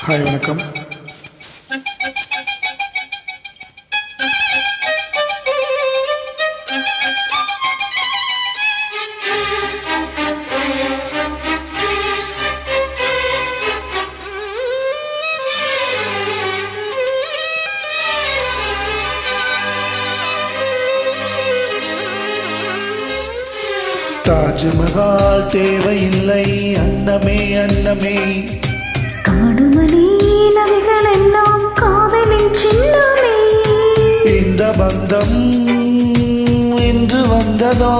Hi வணக்கம். தாஜ்மஹால் தேவையில்லை அன்னமே அன்னமே, காடுமணி நதிகள் எல்லாம் காதலின் சின்னமே. இந்த பந்தம் இன்று வந்ததோ,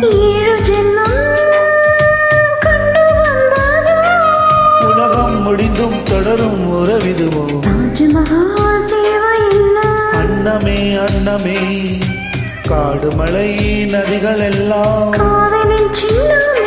7 ஜென்மம் கண்டு வந்ததோ. உலகம் முடிந்தும் தொடரும் உறவிதுவோ. தாஜ்மஹால் தேவையில்லை அன்னமே அன்னமே, காடு மலை நதிகள் எல்லாம் காதலின் சின்னமே.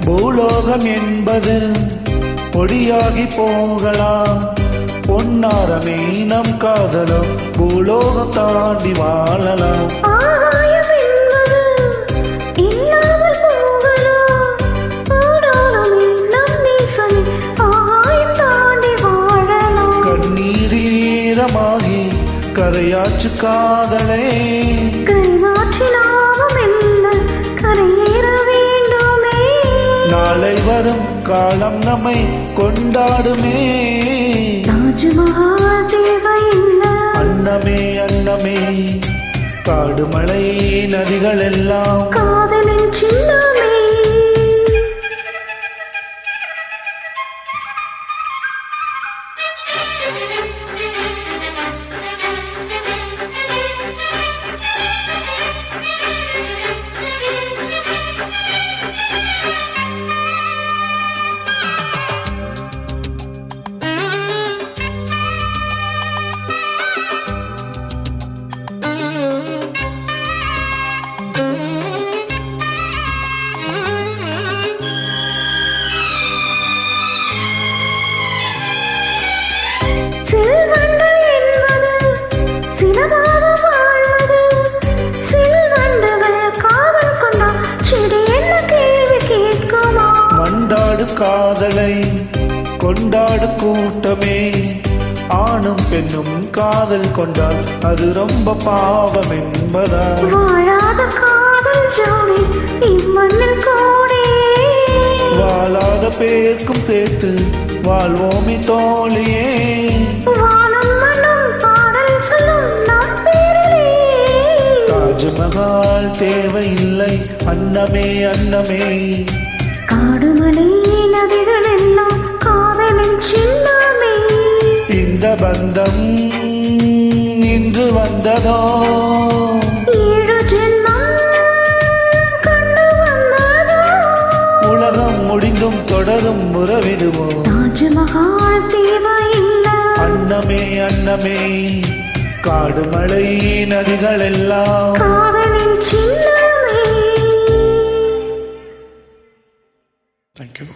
பூலோகம் என்பது பொடியாகி போகலாம், பொன்னாரமே நம் காதலோ, பூலோகம் தாண்டி வாழலாம். ஆகாயம் என்பது இல்லாமல் போகலாம், ஆனாலுமே நம் நேசமே ஆகாயம் தாண்டி வாழலாம். கண்ணீரில் ஈரமாகி கரையாற்று காதலே, கைமாற்றினாலும் என்ன கரையேற வேண்டுமே. நாளை வரும் காலம் நம்மை கொண்டாடுமே. தாஜ்மஹால் தேவையில்லை அன்னமே அன்னமே, காடு மலை நதிகள் எல்லாம் காதலின் சின்னமே. செல்வண்டு என்பது சிலதாக வாழ்வது, செல்வண்டுகள் காதல் கொண்டால் செடி என்ன கேள்வி கேட்குமா? வண்டாடு காதலை கொண்டாடு கூட்டமே, ஆணும் பெண்ணும் காதல் கொண்டால் அது ரொம்ப பாவம் என்பதா. வாழாத காதல் ஜோடி இம்மண்ணில் கோடி, வாழாத பேர்க்கும் சேர்த்து வாழ்வோமி தோழியே. வானம் மண்ணும் பாடல் சொல்லும் நம் பேரிலே. தாஜ்மஹால் தேவையில்லை அன்னமே அன்னமே, காடுமலை நதிகள் எல்லாம் காதலின் சின்னமே. இந்த பந்தம் இன்று வந்ததோ, 7 ஜென்மம் கண்டு வந்ததோ. உலகம் முடிந்தும் தொடரும் உறவிடுவோ. தாஜ்மஹால் தேவையில்லை அன்னமே அன்னமே, காடு மலை நதிகள் எல்லாம் காதலின் சின்னமே. தேங்க்யூ.